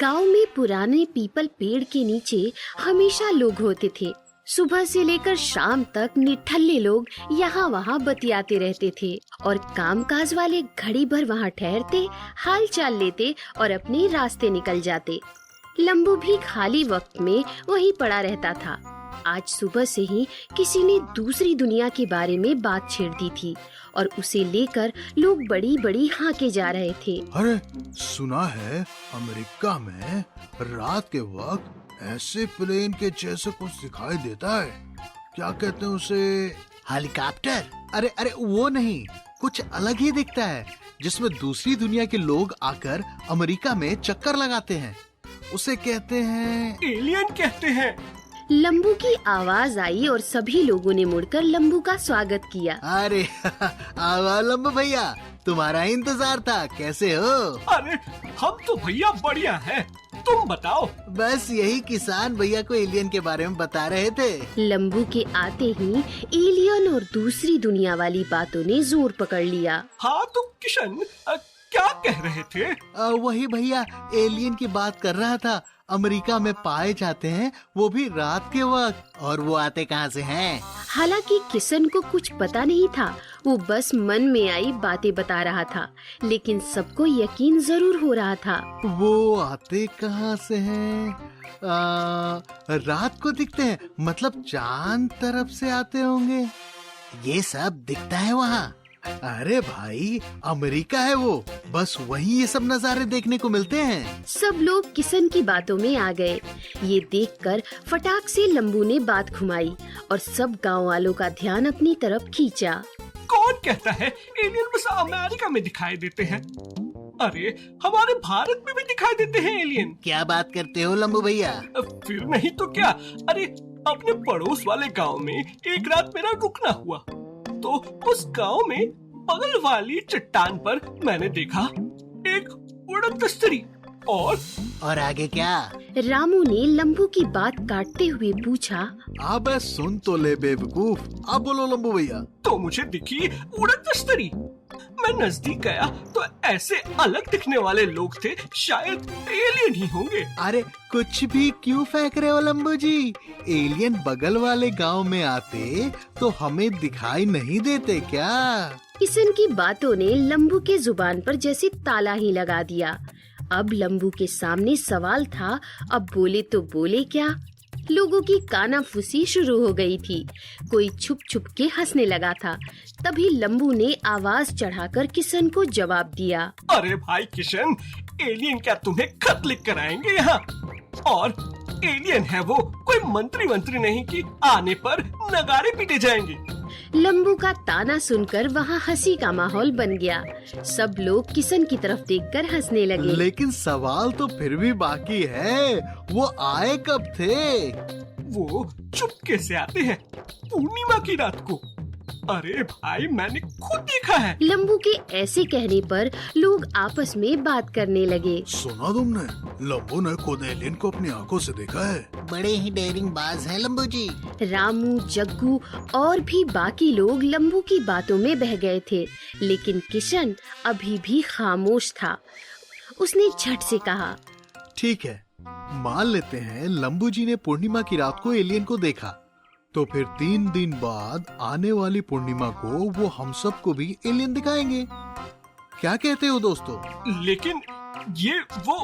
गांव में पुराने पीपल पेड़ के नीचे हमेशा लोग होते थे। सुबह से लेकर शाम तक निठल्ले लोग यहाँ वहाँ बतियाते रहते थे और कामकाज वाले घड़ी भर वहाँ ठहरते, हाल चाल लेते और अपने रास्ते निकल जाते। लंबू भी खाली वक्त में वहीं पड़ा रहता था। आज सुबह से ही किसी ने दूसरी दुनिया के बारे में बात छेड़ दी थी और उसे लेकर लोग बड़ी बड़ी हाके जा रहे थे। अरे सुना है अमेरिका में रात के वक्त ऐसे प्लेन के जैसे कुछ दिखाई देता है, क्या कहते हैं उसे? हेलीकॉप्टर? अरे अरे वो नहीं, कुछ अलग ही दिखता है जिसमें दूसरी दुनिया के लोग आकर अमेरिका में चक्कर लगाते हैं। उसे कहते हैं एलियन कहते हैं। लंबू की आवाज आई और सभी लोगों ने मुड़कर लंबू का स्वागत किया। अरे आवा लंबू भैया, तुम्हारा इंतजार था, कैसे हो? अरे हम तो भैया बढ़िया हैं, तुम बताओ। बस यही किसान भैया को एलियन के बारे में बता रहे थे। लंबू के आते ही एलियन और दूसरी दुनिया वाली बातों ने जोर पकड़ लिया। हाँ तो किशन क्या कह रहे थे? वही भैया, एलियन की बात कर रहा था। अमेरिका में पाए जाते हैं, वो भी रात के वक्त। और वो आते कहाँ से हैं? हालांकि किशन को कुछ पता नहीं था, वो बस मन में आई बातें बता रहा था, लेकिन सबको यकीन जरूर हो रहा था। वो आते कहाँ से हैं? रात को दिखते हैं, मतलब चांद तरफ से आते होंगे। ये सब दिखता है वहाँ। अरे भाई, अमेरिका है वो, बस वहीं ये सब नजारे देखने को मिलते हैं। सब लोग किशन की बातों में आ गए। ये देखकर फटाक से लंबू ने बात घुमाई और सब गांव वालों का ध्यान अपनी तरफ खींचा। कौन कहता है एलियन बस अमेरिका में दिखाई देते हैं? अरे हमारे भारत में भी दिखाई देते हैं एलियन। क्या बात करते हो लंबू भैया? फिर नहीं तो क्या। अरे अपने पड़ोस वाले गांव में एक रात मेरा रुकना हुआ, तो उस गांव में बगल वाली चट्टान पर मैंने देखा एक उड़न तस्तरी। और आगे क्या? रामू ने लंबू की बात काटते हुए पूछा। अबे सुन तो ले बेवकूफ, अब बोलो लंबू भैया। तो मुझे दिखी उड़न तस्तरी। मैं नजदीक गया तो ऐसे अलग दिखने वाले लोग थे, शायद एलियन ही होंगे। अरे कुछ भी क्यों फेंक रहे हो लंबू जी? एलियन बगल वाले गांव में आते तो हमें दिखाई नहीं देते क्या? किशन की बातों ने लंबू के जुबान पर जैसे ताला ही लगा दिया। अब लंबू के सामने सवाल था, अब बोले तो बोले क्या? लोगों की कानाफूसी शुरू हो गई थी। कोई छुप छुप के हंसने लगा था। तभी लंबू ने आवाज चढ़ाकर किशन को जवाब दिया। अरे भाई किशन, एलियन क्या तुम्हें खत लिख कर आएंगे यहाँ? और एलियन है वो, कोई मंत्री नहीं कि आने पर नगाड़े पीटे जाएंगे। लंबू का ताना सुनकर वहाँ हंसी का माहौल बन गया। सब लोग किशन की तरफ देखकर हंसने लगे। लेकिन सवाल तो फिर भी बाकी है, वो आए कब थे? वो चुपके से आते हैं पूर्णिमा की रात को। अरे भाई मैंने खुद देखा है। लंबू के ऐसे कहने पर लोग आपस में बात करने लगे। सुना तुमने? लंबू ने खुद एलियन को अपनी आंखों से देखा है। बड़े ही डेयरिंग बाज हैं लंबू जी। रामू, जग्गू और भी बाकी लोग लंबू की बातों में बह गए थे, लेकिन किशन अभी भी खामोश था। उसने झट से कहा, ठीक है, मान लेते हैं लंबू जी ने पूर्णिमा की रात को एलियन को देखा, तो फिर 3 दिन बाद आने वाली पूर्णिमा को वो हम सबको भी एलियन दिखाएंगे। क्या कहते हो दोस्तों? लेकिन ये वो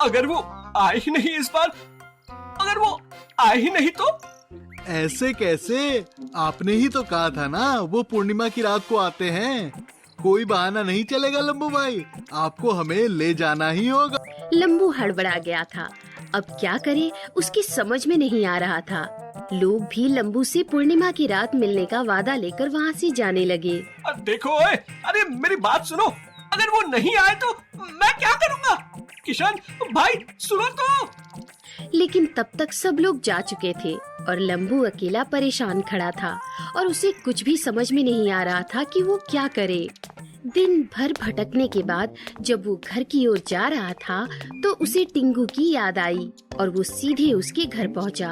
अगर वो आए ही नहीं इस बार, अगर वो आए ही नहीं तो? ऐसे कैसे? आपने ही तो कहा था ना वो पूर्णिमा की रात को आते हैं। कोई बहाना नहीं चलेगा लंबू भाई, आपको हमें ले जाना ही होगा। लंबू हड़बड़ा गया था। अब क्या करे उसकी समझ में नहीं आ रहा था। लोग भी लंबू से पूर्णिमा की रात मिलने का वादा लेकर वहाँ से जाने लगे। देखो अरे मेरी बात सुनो, अगर वो नहीं आए तो मैं क्या करूँगा? किशन भाई सुनो तो। लेकिन तब तक सब लोग जा चुके थे और लंबू अकेला परेशान खड़ा था और उसे कुछ भी समझ में नहीं आ रहा था कि वो क्या करे। दिन भर भटकने के बाद जब वो घर की ओर जा रहा था तो उसे टिंगू की याद आई और वो सीधे उसके घर पहुंचा।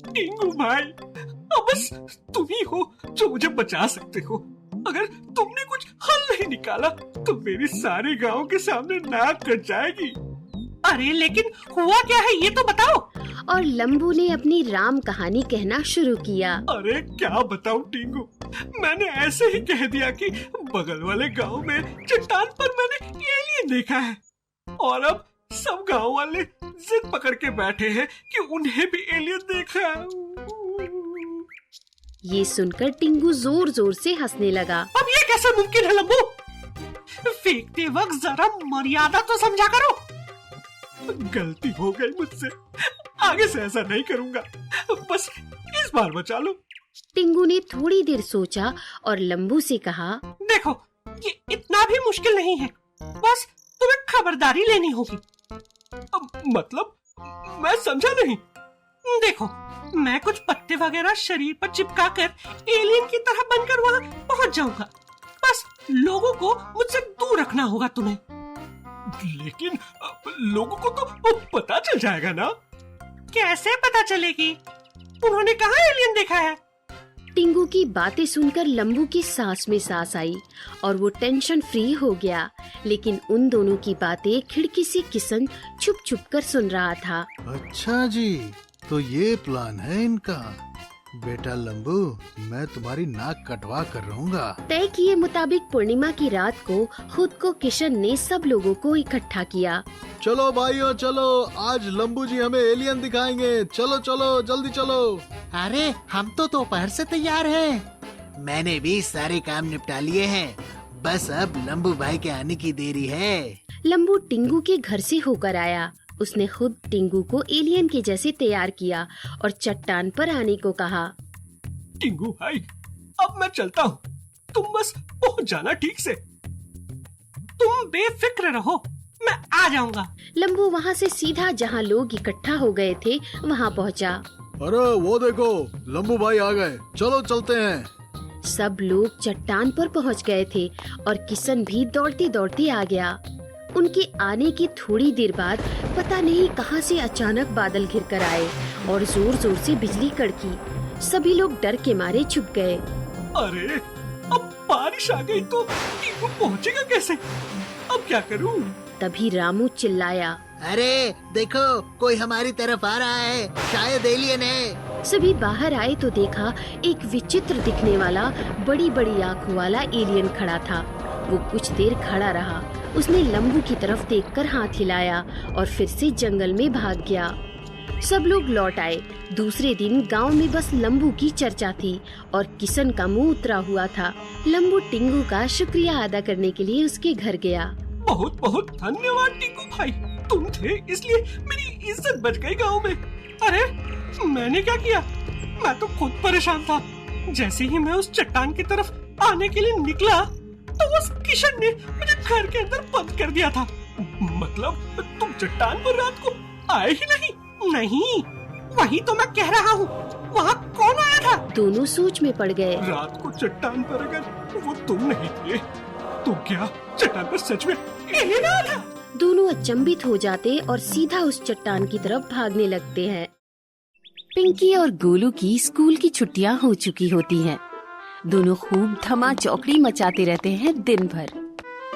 टिंगू भाई, अब बस तुम ही हो जो मुझे बचा सकते हो। अगर तुमने कुछ हल नहीं निकाला तो मेरी सारे गांव के सामने नाक कट जाएगी। अरे लेकिन हुआ क्या है ये तो बताओ। और लंबू ने अपनी राम कहानी कहना शुरू किया। अरे क्या बताऊं टिंगू, मैंने ऐसे ही कह दिया कि बगल वाले गांव में चट्टान पर मैंने एलियन देखा है और अब सब गांव वाले जिद पकड़ के बैठे हैं कि उन्हें भी एलियन देखा है। ये सुनकर टिंगू जोर जोर से हंसने लगा। अब ये कैसे मुमकिन है लंबू? फेंकते वक्त जरा मर्यादा तो समझा करो। गलती हो गई मुझसे, आगे से ऐसा नहीं करूंगा, बस इस बार बचा लो। टिंगू ने थोड़ी देर सोचा और लंबू से कहा, देखो ये इतना भी मुश्किल नहीं है, बस तुम्हें खबरदारी लेनी होगी। मतलब मैं समझा नहीं। देखो मैं कुछ पत्ते वगैरह शरीर पर चिपका कर एलियन की तरह बनकर वहाँ पहुँच जाऊंगा, बस लोगों को मुझसे दूर रखना होगा तुम्हें। लेकिन लोगों को तो पता चल जाएगा ना। कैसे पता चलेगी? उन्होंने कहाँ एलियन देखा है? टिंगू की बातें सुनकर लंबू की सांस में सांस आई और वो टेंशन फ्री हो गया। लेकिन उन दोनों की बातें खिड़की से किशन छुप छुप कर सुन रहा था। अच्छा जी, तो ये प्लान है इनका। बेटा लंबू, मैं तुम्हारी नाक कटवा कर रहूंगा। तय किए मुताबिक पूर्णिमा की रात को खुद को किशन ने सब लोगों को इकट्ठा किया। चलो भाइयों चलो, आज लंबू जी हमें एलियन दिखाएंगे। चलो चलो जल्दी चलो। अरे हम तो दोपहर से तैयार हैं। मैंने भी सारे काम निपटा लिए हैं, बस अब लंबू भाई के आने की देरी है। लंबू टिंगू के घर से होकर आया। उसने खुद टिंगू को एलियन के जैसे तैयार किया और चट्टान पर आने को कहा। टिंगू भाई, अब मैं चलता हूँ, तुम बस पहुँच जाना ठीक से। तुम बेफिक्र रहो, मैं आ जाऊंगा। लंबू वहाँ से सीधा जहाँ लोग इकट्ठा हो गए थे वहाँ पहुँचा। अरे वो देखो, लंबू भाई आ गए, चलो चलते हैं। सब लोग चट्टान पर पहुँच गए थे और किशन भी दौड़ते दौड़ते आ गया। उनके आने की थोड़ी देर बाद पता नहीं कहां से अचानक बादल घिर कर आए और जोर जोर से बिजली कड़की। सभी लोग डर के मारे छुप गए। अरे अब बारिश आ गई तो टिंगू पहुंचेगा कैसे? अब क्या करूं? तभी रामू चिल्लाया, अरे देखो कोई हमारी तरफ आ रहा है, शायद एलियन है। सभी बाहर आए तो देखा एक विचित्र दिखने वाला बड़ी बड़ी आंखों वाला एलियन खड़ा था। वो कुछ देर खड़ा रहा, उसने लंबू की तरफ देखकर हाथ हिलाया और फिर से जंगल में भाग गया। सब लोग लौट आए। दूसरे दिन गांव में बस लंबू की चर्चा थी और किशन का मुंह उतरा हुआ था। लंबू टिंगू का शुक्रिया अदा करने के लिए उसके घर गया। बहुत बहुत धन्यवाद टिंगू भाई, तुम थे इसलिए मेरी इज्जत बच गई गांव में। अरे मैंने क्या किया? मैं तो खुद परेशान था। जैसे ही मैं उस चट्टान की तरफ आने के लिए निकला तो उस किशन ने मुझे घर के अंदर बंद कर दिया था। मतलब तुम चट्टान पर रात को आए ही नहीं? नहीं, वही तो मैं कह रहा हूँ, वहाँ कौन आया था? दोनों सोच में पड़ गए। रात को चट्टान पर अगर वो तुम नहीं थे तो क्या चट्टान पर सच में एलियन आया था? दोनों अचंभित हो जाते और सीधा उस चट्टान की तरफ भागने लगते हैं। पिंकी और गोलू की स्कूल की छुट्टियां हो चुकी होती हैं। दोनों खूब धमा चौकड़ी मचाते रहते हैं दिन भर।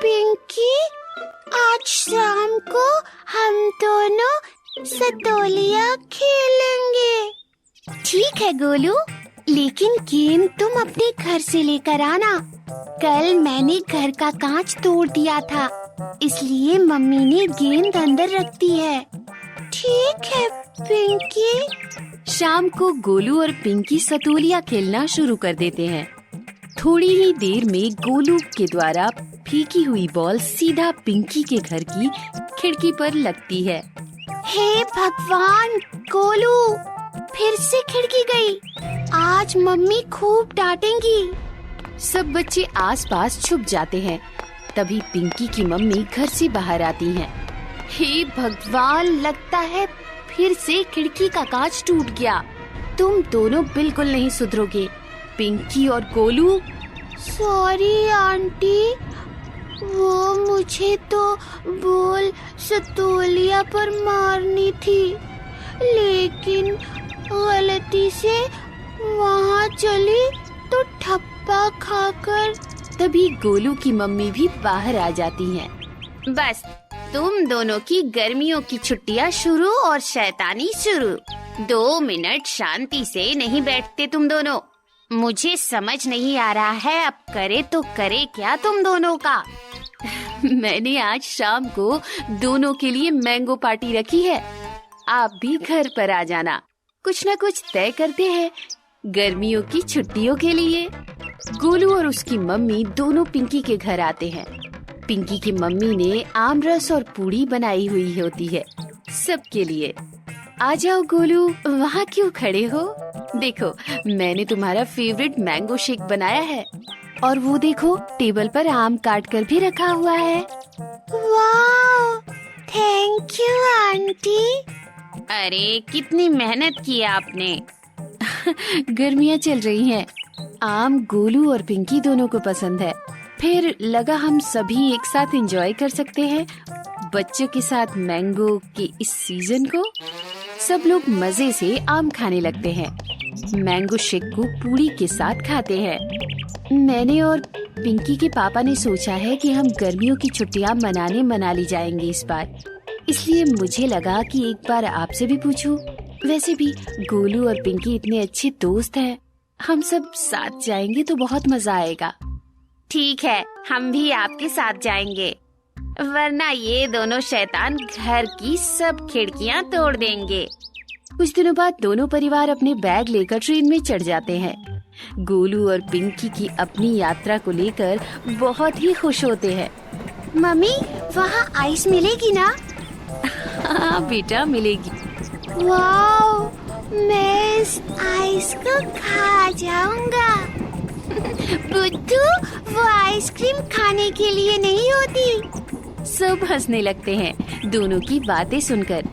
पिंकी, आज शाम को हम दोनों सतोलिया खेलेंगे। ठीक है गोलू, लेकिन गेंद तुम अपने घर से लेकर आना। कल मैंने घर का कांच तोड़ दिया था, इसलिए मम्मी ने गेंद अंदर रख दी है। ठीक है पिंकी। शाम को गोलू और पिंकी सतोलिया खेलना शुरू कर देते हैं। थोड़ी ही देर में गोलू के द्वारा फेंकी हुई बॉल सीधा पिंकी के घर की खिड़की पर लगती है। हे भगवान, गोलू फिर से खिड़की गई। आज मम्मी खूब डांटेंगी। सब बच्चे आसपास छुप जाते हैं। तभी पिंकी की मम्मी घर से बाहर आती हैं। हे भगवान, लगता है फिर से खिड़की का कांच टूट गया। तुम दोनों बिल्कुल नहीं सुधरोगे, पिंकी और गोलू। सॉरी आंटी, वो मुझे तो बॉल सतोलिया पर मारनी थी, लेकिन गलती से वहाँ चली तो ठप्पा खाकर तभी गोलू की मम्मी भी बाहर आ जाती हैं। बस तुम दोनों की गर्मियों की छुट्टियां शुरू और शैतानी शुरू। 2 मिनट शांति से नहीं बैठते तुम दोनों। मुझे समझ नहीं आ रहा है अब करे तो करे क्या तुम दोनों का। मैंने आज शाम को दोनों के लिए मैंगो पार्टी रखी है। आप भी घर पर आ जाना। कुछ न कुछ तय करते हैं गर्मियों की छुट्टियों के लिए। गोलू और उसकी मम्मी दोनों पिंकी के घर आते हैं। पिंकी की मम्मी ने आमरस और पूड़ी बनाई हुई होती है सबके लिए। आ जाओ गोलू, वहाँ क्यों खड़े हो? देखो मैंने तुम्हारा फेवरेट मैंगो शेक बनाया है। और वो देखो टेबल पर आम काट कर भी रखा हुआ है। वाह, थैंक यू आंटी। अरे कितनी मेहनत की आपने। गर्मियाँ चल रही हैं। आम गोलू और पिंकी दोनों को पसंद है। फिर लगा हम सभी एक साथ एंजॉय कर सकते हैं बच्चों के साथ मैंगो के इस सीजन को। सब लोग मजे से आम खाने लगते हैं। मैंगो शेक को पूड़ी के साथ खाते हैं। मैंने और पिंकी के पापा ने सोचा है कि हम गर्मियों की छुट्टियां मनाने मनाली जाएंगे इस बार। इसलिए मुझे लगा कि एक बार आपसे भी पूछूं। वैसे भी गोलू और पिंकी इतने अच्छे दोस्त हैं। हम सब साथ जाएंगे तो बहुत मजा आएगा। ठीक है, हम भी आपके साथ जाएंगे, वरना ये दोनों शैतान घर की सब खिड़कियां तोड़ देंगे। कुछ दिनों बाद दोनों परिवार अपने बैग लेकर ट्रेन में चढ़ जाते हैं। गोलू और पिंकी की अपनी यात्रा को लेकर बहुत ही खुश होते हैं। मम्मी, वहाँ आइस मिलेगी ना? हाँ बेटा, मिलेगी। वाओ, मैं इस आइस को खा जाऊंगा। बुद्धू, वो आइसक्रीम खाने के लिए नहीं होती। सब हंसने लगते हैं दोनों की बातें सुनकर।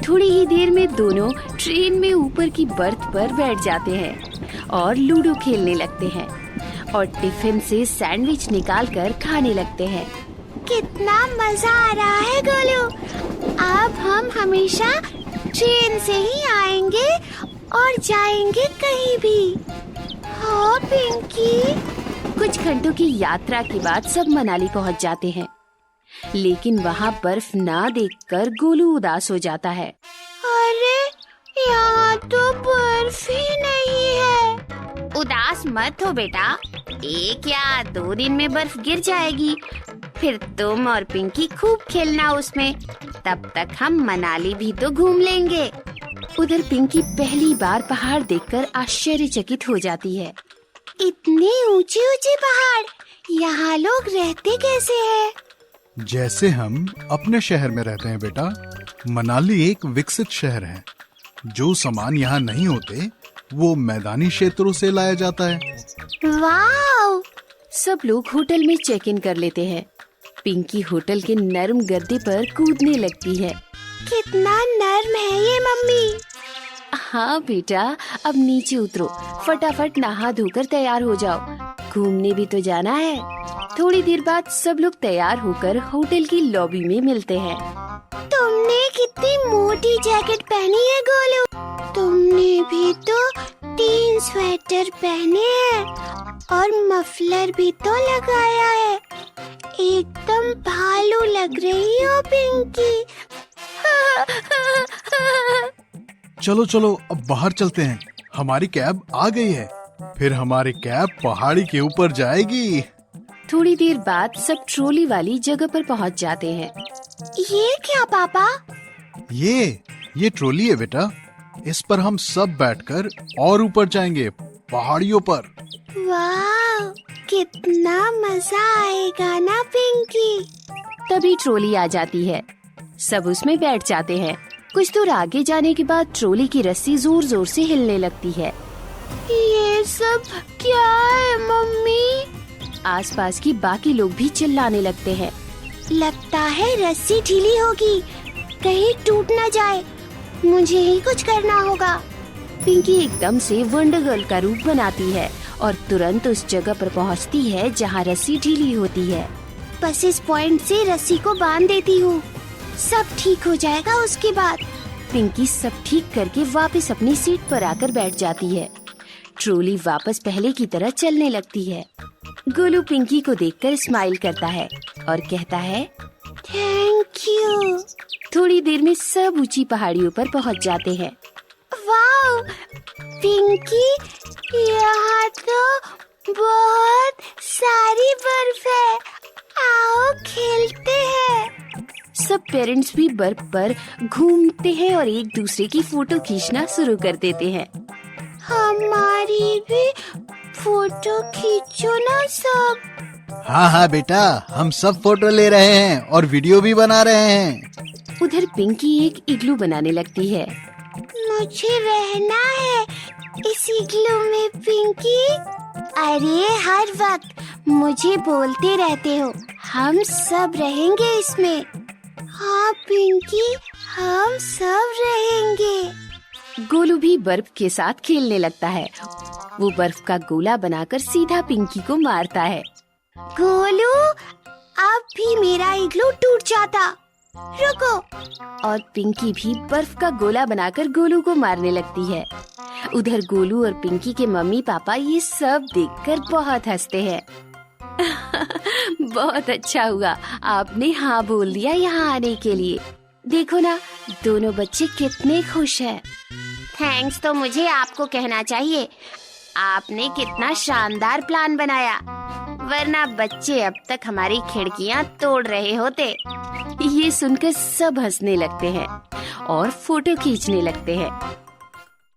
थोड़ी ही देर में दोनों ट्रेन में ऊपर की बर्थ पर बैठ जाते हैं और लूडो खेलने लगते हैं और टिफिन से सैंडविच निकालकर खाने लगते हैं। कितना मजा आ रहा है गोलू। अब हम हमेशा ट्रेन से ही आएंगे और जाएंगे कहीं भी। हाँ पिंकी। कुछ घंटों की यात्रा के बाद सब मनाली पहुंच जाते हैं, लेकिन वहाँ बर्फ ना देखकर गोलू उदास हो जाता है। अरे यहाँ तो बर्फ ही नहीं है। उदास मत हो बेटा, 1 या 2 दिन में बर्फ गिर जाएगी। फिर तुम और पिंकी खूब खेलना उसमें। तब तक हम मनाली भी तो घूम लेंगे। उधर पिंकी पहली बार पहाड़ देखकर आश्चर्यचकित हो जाती है। इतने ऊंचे ऊंचे पहाड़, यहाँ लोग रहते कैसे हैं? जैसे हम अपने शहर में रहते हैं बेटा। मनाली एक विकसित शहर है। जो सामान यहाँ नहीं होते वो मैदानी क्षेत्रों से लाया जाता है। वाव! सब लोग होटल में चेक इन कर लेते हैं। पिंकी होटल के नरम गद्दे पर कूदने लगती है। कितना नर्म है ये मम्मी। हाँ बेटा, अब नीचे उतरो, फटाफट नहा धोकर तैयार हो जाओ। घूमने भी तो जाना है। थोड़ी देर बाद सब लोग तैयार होकर होटल की लॉबी में मिलते हैं। तुमने कितनी मोटी जैकेट पहनी है गोलू। तुमने भी तो 3 स्वेटर पहने हैं और मफलर भी तो लगाया है। एकदम भालू लग रही हो पिंकी। चलो चलो अब बाहर चलते हैं। हमारी कैब आ गई है। फिर हमारी कैब पहाड़ी के ऊपर जाएगी। थोड़ी देर बाद सब ट्रॉली वाली जगह पर पहुंच जाते हैं। ये क्या पापा? ये ट्रॉली है बेटा। इस पर हम सब बैठकर और ऊपर जाएंगे पहाड़ियों पर। वाह, कितना मजा आएगा ना पिंकी। तभी ट्रॉली आ जाती है। सब उसमें बैठ जाते हैं। कुछ दूर आगे जाने के बाद ट्रॉली की रस्सी जोर जोर से हिलने लगती है। ये सब क्या है मम्मी? आसपास की बाकी लोग भी चिल्लाने लगते हैं। लगता है रस्सी ढीली होगी, कहीं टूट ना जाए। मुझे ही कुछ करना होगा। पिंकी एकदम से वंडर गर्ल का रूप बनाती है और तुरंत उस जगह पर पहुंचती है जहां रस्सी ढीली होती है। बस इस पॉइंट से रस्सी को बांध देती हूँ, सब ठीक हो जाएगा उसके बाद। पिंकी सब ठीक करके वापस अपनी सीट पर आकर बैठ जाती है। ट्रॉली वापस पहले की तरह चलने लगती है। गोलू पिंकी को देखकर स्माइल करता है और कहता है थैंक यू। थोड़ी देर में सब ऊंची पहाड़ियों पर पहुंच जाते हैं। वाओ पिंकी, यहाँ तो बहुत सारी बर्फ है, आओ खेलते हैं। सब पेरेंट्स भी बर्फ पर घूमते हैं और एक दूसरे की फोटो खींचना शुरू कर देते हैं। हमारी भी फोटो खींचो ना सब। हाँ हाँ बेटा, हम सब फोटो ले रहे हैं और वीडियो भी बना रहे हैं। उधर पिंकी एक इग्लू बनाने लगती है। मुझे रहना है इस इग्लू में पिंकी। अरे हर वक्त मुझे बोलते रहते हो, हम सब रहेंगे इसमें। हाँ पिंकी, हम सब रहेंगे। गोलू भी बर्फ के साथ खेलने लगता है। वो बर्फ का गोला बनाकर सीधा पिंकी को मारता है। गोलू, अब भी मेरा इग्लू टूट जाता। रुको। और पिंकी भी बर्फ का गोला बनाकर गोलू को मारने लगती है। उधर गोलू और पिंकी के मम्मी पापा ये सब देखकर बहुत हंसते हैं। बहुत अच्छा हुआ आपने हाँ बोल दिया यहाँ आने के लिए। देखो ना, दोनों बच्चे कितने खुश हैं। थैंक्स तो मुझे आपको कहना चाहिए। आपने कितना शानदार प्लान बनाया, वरना बच्चे अब तक हमारी खिड़कियाँ तोड़ रहे होते। ये सुनकर सब हंसने लगते हैं और फोटो खींचने लगते हैं।